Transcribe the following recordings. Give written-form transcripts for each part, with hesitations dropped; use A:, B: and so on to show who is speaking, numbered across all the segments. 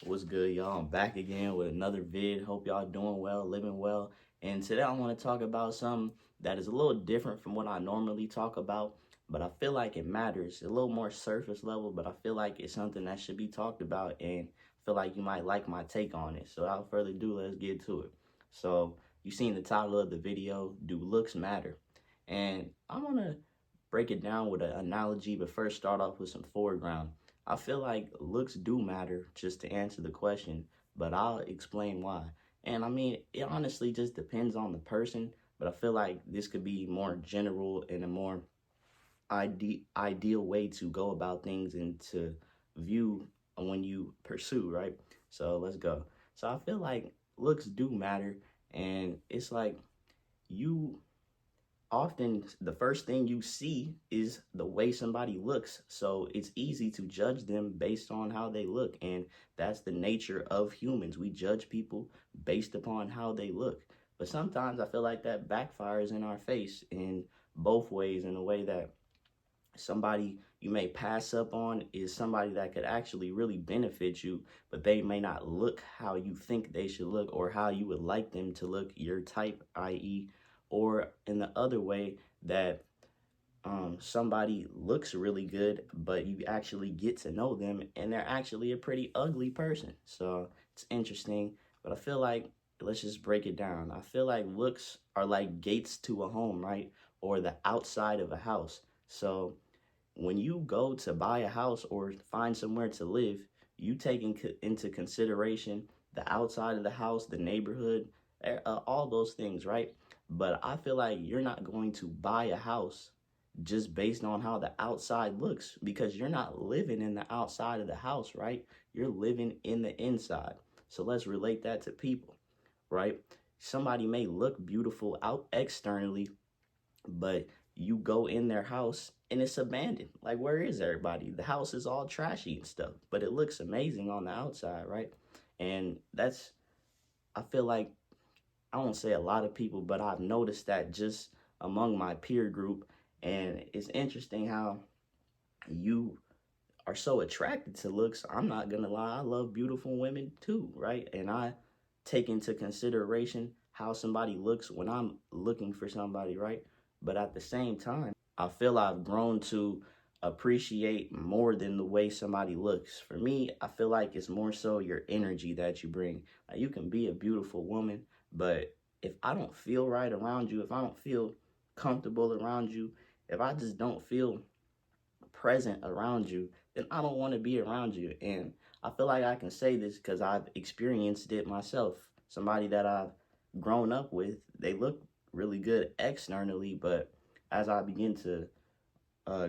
A: What's good, y'all? I'm back again with another vid. Hope y'all doing well, living well. And today I want to talk about something that is a little different from what I normally talk about, but I feel like it matters. A little more surface level, but I feel like it's something that should be talked about, and I feel like you might like my take on it. So without further ado, let's get to it. So you seen the title of the video, Do Looks Matter? And I'm gonna break it down with an analogy, but first start off with some foreground. I feel like looks do matter, just to answer the question, but I'll explain why. And I mean, it honestly just depends on the person, but I feel like this could be more general and a more ideal way to go about things and to view when you pursue, right? So let's go. So I feel like looks do matter, and it's like you often the first thing you see is the way somebody looks. So it's easy to judge them based on how they look. And that's the nature of humans. We judge people based upon how they look. But sometimes I feel like that backfires in our face in both ways, in a way that somebody you may pass up on is somebody that could actually really benefit you, but they may not look how you think they should look or how you would like them to look, your type, i.e., or in the other way that somebody looks really good, but you actually get to know them and they're actually a pretty ugly person. So it's interesting, but I feel like let's just break it down. I feel like looks are like gates to a home, right? Or the outside of a house. So when you go to buy a house or find somewhere to live, you take into consideration the outside of the house, the neighborhood, all those things, right? But I feel like you're not going to buy a house just based on how the outside looks, because you're not living in the outside of the house, right? You're living in the inside. So let's relate that to people, right? Somebody may look beautiful out externally, but you go in their house and it's abandoned. Like, where is everybody? The house is all trashy and stuff, but it looks amazing on the outside, right? And that's, I feel like, I won't say a lot of people, but I've noticed that just among my peer group. And it's interesting how you are so attracted to looks. I'm not gonna lie, I love beautiful women too, right? And I take into consideration how somebody looks when I'm looking for somebody, right? But at the same time, I feel I've grown to appreciate more than the way somebody looks. For me, I feel like it's more so your energy that you bring. Like, you can be a beautiful woman, but if I don't feel right around you, if I don't feel comfortable around you, if I just don't feel present around you, then I don't want to be around you. And I feel like I can say this because I've experienced it myself. Somebody that I've grown up with, they look really good externally, but as I begin to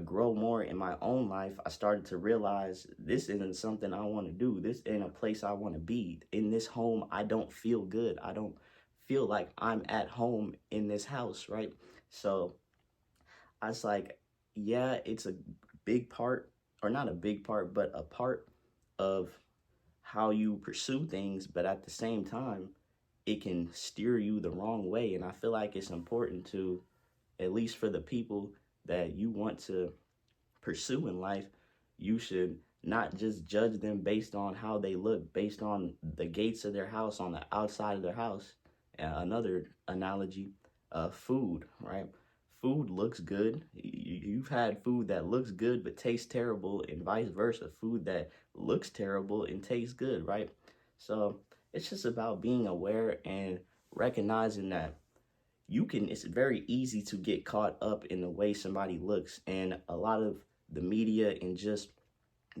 A: grow more in my own life, I started to realize this isn't something I want to do. This ain't a place I want to be. In this home, I don't feel good. I don't feel like I'm at home in this house, right? So I was like, yeah, it's a big part, or not a big part, but a part of how you pursue things. But at the same time, it can steer you the wrong way. And I feel like it's important to, at least for the people that you want to pursue in life, you should not just judge them based on how they look, based on the gates of their house, on the outside of their house. Another analogy, food, right? Food looks good. You've had food that looks good but tastes terrible, and vice versa. Food that looks terrible and tastes good, right? So it's just about being aware and recognizing that it's very easy to get caught up in the way somebody looks. And a lot of the media and just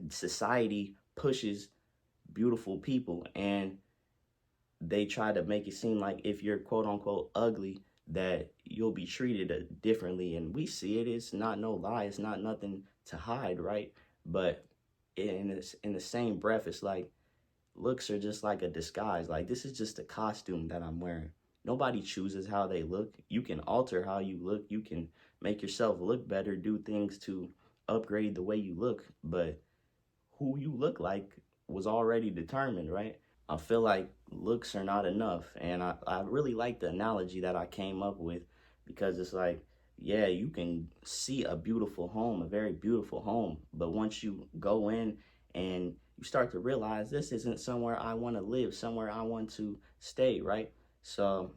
A: society pushes beautiful people, and they try to make it seem like if you're quote unquote ugly, that you'll be treated differently. And we see it. It's not no lie. It's not nothing to hide, right? But in the same breath, it's like looks are just like a disguise. Like, this is just a costume that I'm wearing. Nobody chooses how they look. You can alter how you look. You can make yourself look better, do things to upgrade the way you look. But who you look like was already determined, right? I feel like looks are not enough. And I really like the analogy that I came up with, because it's like, yeah, you can see a beautiful home, a very beautiful home. But once you go in and you start to realize this isn't somewhere I want to live, somewhere I want to stay, right? So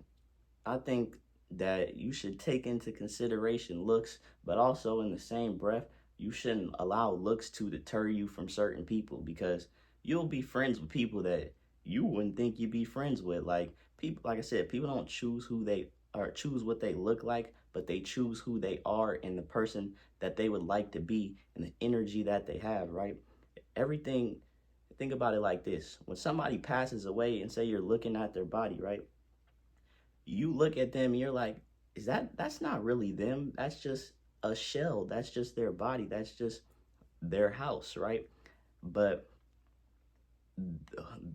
A: I think that you should take into consideration looks, but also in the same breath, you shouldn't allow looks to deter you from certain people, because you'll be friends with people that you wouldn't think you'd be friends with. Like people, like I said, people don't choose who they or choose what they look like, but they choose who they are and the person that they would like to be and the energy that they have, right? Everything, think about it like this. When somebody passes away and say you're looking at their body, right? You look at them, you're like, that's not really them. That's just a shell. That's just their body. That's just their house, right? But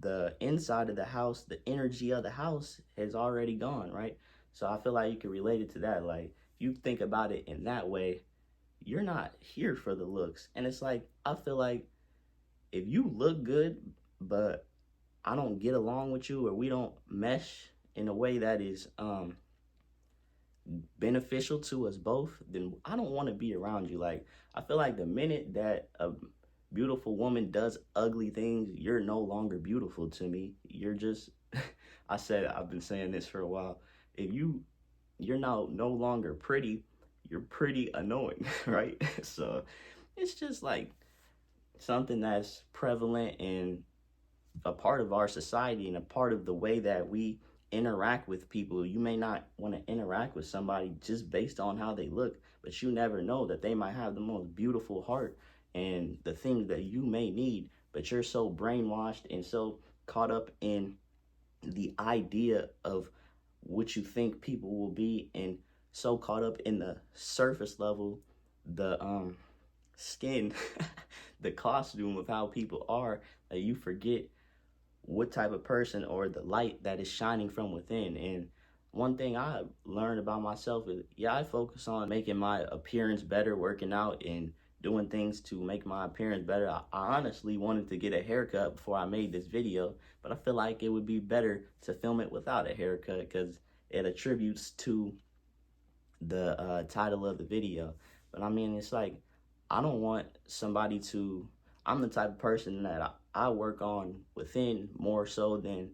A: the inside of the house, the energy of the house has already gone, right? So I feel like you can relate it to that. Like, you think about it in that way, you're not here for the looks. And it's like, I feel like if you look good, but I don't get along with you, or we don't mesh in a way that is beneficial to us both, then I don't want to be around you. Like, I feel like the minute that a beautiful woman does ugly things, you're no longer beautiful to me. You're just I've been saying this for a while. If you're now no longer pretty, you're pretty annoying, right? So it's just like something that's prevalent in a part of our society and a part of the way that we interact with people. You may not want to interact with somebody just based on how they look, but you never know that they might have the most beautiful heart and the things that you may need, but you're so brainwashed and so caught up in the idea of what you think people will be, and so caught up in the surface level, the skin, the costume of how people are, that you forget what type of person or the light that is shining from within. And one thing I learned about myself is, yeah, I focus on making my appearance better, working out and doing things to make my appearance better. I honestly wanted to get a haircut before I made this video, but I feel like it would be better to film it without a haircut because it attributes to the title of the video. But I mean, it's like, I don't want somebody to, I'm the type of person that I work on within more so than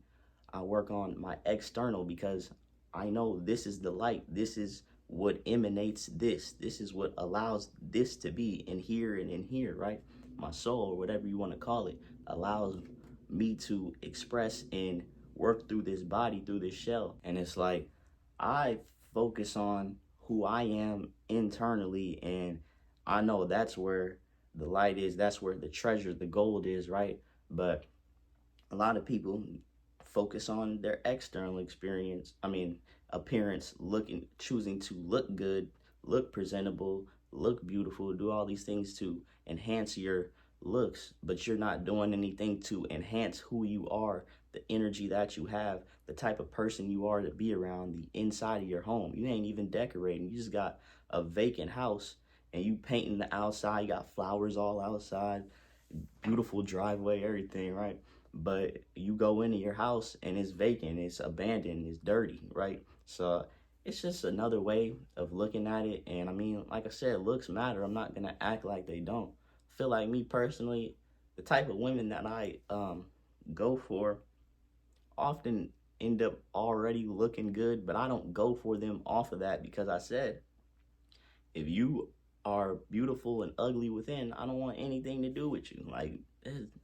A: I work on my external, because I know this is the light. This is what emanates this. This is what allows this to be in here and in here, right? My soul, or whatever you want to call it, allows me to express and work through this body, through this shell. And it's like, I focus on who I am internally, and I know that's where the light is, that's where the treasure, the gold is, right? But a lot of people focus on their external appearance, choosing to look good, look presentable, look beautiful, do all these things to enhance your looks, but you're not doing anything to enhance who you are, the energy that you have, the type of person you are to be around, the inside of your home. You ain't even decorating. You just got a vacant house and you painting the outside. You got flowers all outside, beautiful driveway, everything, right? But you go into your house and it's vacant, it's abandoned, it's dirty, right? So it's just another way of looking at it. And I mean, like I said, looks matter. I'm not gonna act like they don't. I feel like, me personally, the type of women that I go for often end up already looking good, but I don't go for them off of that, because I said, if you are beautiful and ugly within, I don't want anything to do with you. Like,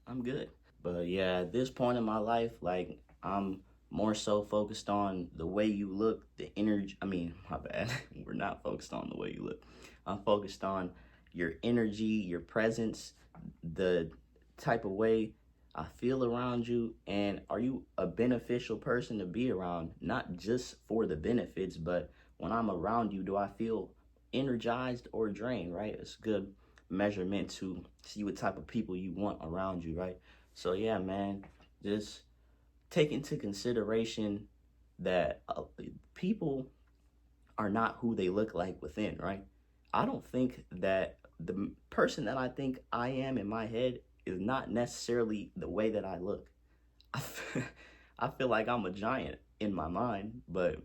A: I'm good. But yeah, at this point in my life, like, I'm more so focused on the way you look, the energy. I mean, my bad. We're not focused on the way you look. I'm focused on your energy, your presence, the type of way I feel around you, and are you a beneficial person to be around? Not just for the benefits, but when I'm around you, do I feel energized or drained, right? It's a good measurement to see what type of people you want around you, right? So yeah, man, just take into consideration that people are not who they look like within, right? I don't think that the person that I think I am in my head is not necessarily the way that I look. I feel like I'm a giant in my mind, but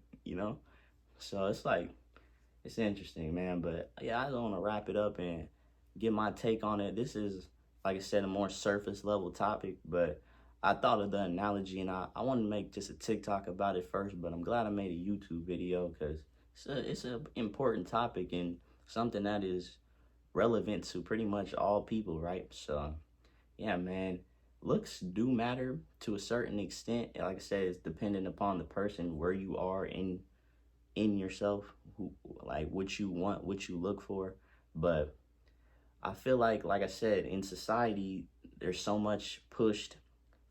A: so it's like, it's interesting, man. But yeah, I don't want to wrap it up and get my take on it. This is like I said, a more surface level topic, but I thought of the analogy and I wanted to make just a TikTok about it first, but I'm glad I made a YouTube video because it's a important topic and something that is relevant to pretty much all people, right? So yeah, man, looks do matter to a certain extent. Like I said, it's dependent upon the person, where you are in yourself, who, like, what you want, what you look for. But I feel like I said, in society, there's so much pushed,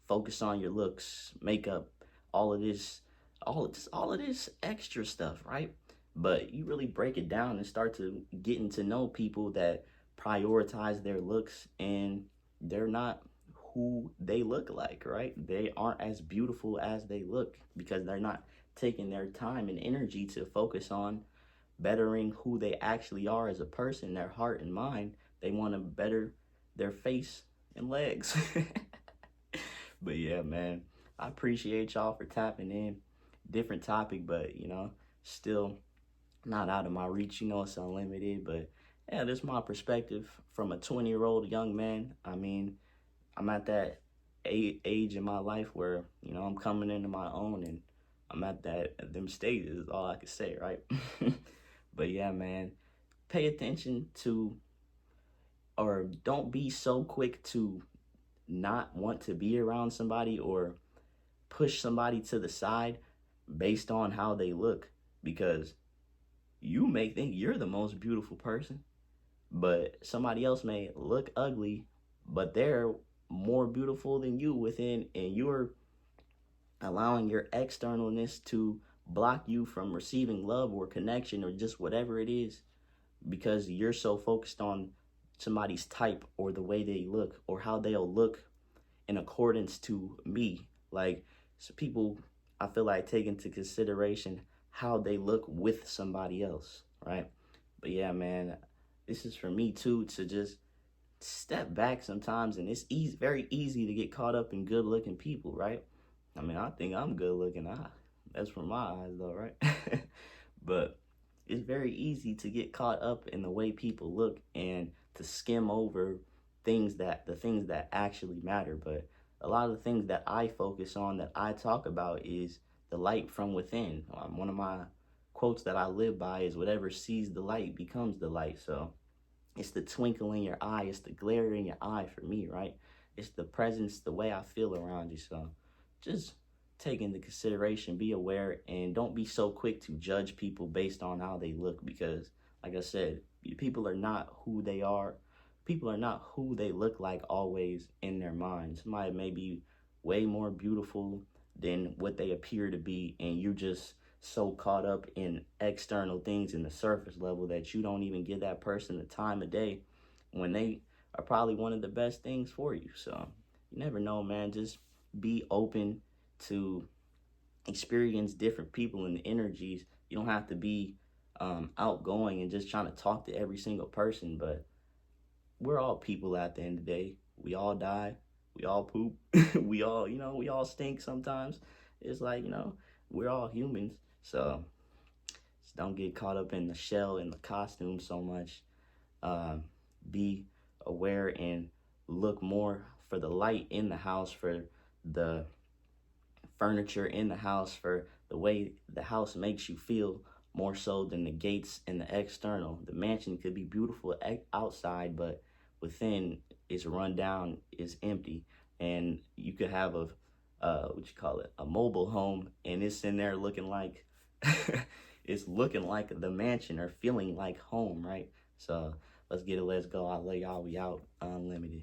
A: focus on your looks, makeup, all of this, all of this extra stuff, right? But you really break it down and start to getting to know people that prioritize their looks, and they're not who they look like, right? They aren't as beautiful as they look because they're not taking their time and energy to focus on bettering who they actually are as a person, their heart and mind. They want to better their face and legs. But yeah, man, I appreciate y'all for tapping in. Different topic, but still not out of my reach. It's unlimited, but yeah, this is my perspective from a 20-year-old young man. I mean, I'm at that age in my life where I'm coming into my own, and I'm at them stages. Is all I can say, right? But yeah, man, pay attention to, or don't be so quick to not want to be around somebody or push somebody to the side based on how they look, because you may think you're the most beautiful person, but somebody else may look ugly, but they're more beautiful than you within, and you're allowing your externalness to block you from receiving love or connection or just whatever it is, because you're so focused on somebody's type or the way they look or how they'll look in accordance to me. Like, so people, I feel like, take into consideration how they look with somebody else, right? But yeah, man, this is for me too, to just step back sometimes, and it's easy, very easy to get caught up in good looking people, right? I mean, I think I'm good looking. That's from my eyes though, right? But it's very easy to get caught up in the way people look and to skim over the things that actually matter. But a lot of the things that I focus on, that I talk about, is the light from within. One of my quotes that I live by is, whatever sees the light becomes the light. So it's the twinkle in your eye, it's the glare in your eye for me, right? It's the presence, the way I feel around you. So just take into consideration, be aware, and don't be so quick to judge people based on how they look, because like I said, people are not who they are. People are not who they look like always in their minds. Somebody may be way more beautiful than what they appear to be, and you just so caught up in external things in the surface level that you don't even give that person the time of day when they are probably one of the best things for you. So you never know, man. Just be open to experience different people and energies. You don't have to be outgoing and just trying to talk to every single person, but we're all people at the end of the day. We all die. We all poop. we all stink sometimes. It's like, we're all humans. So just don't get caught up in the shell and the costume so much. Be aware and look more for the light in the house, for the furniture in the house, for the way the house makes you feel, more so than the gates and the external. The mansion could be beautiful outside, but within it's run down, is empty. And you could have a mobile home, and it's in there looking like it's looking like the mansion or feeling like home, right? So let's get it, let's go. I love y'all, we out, unlimited.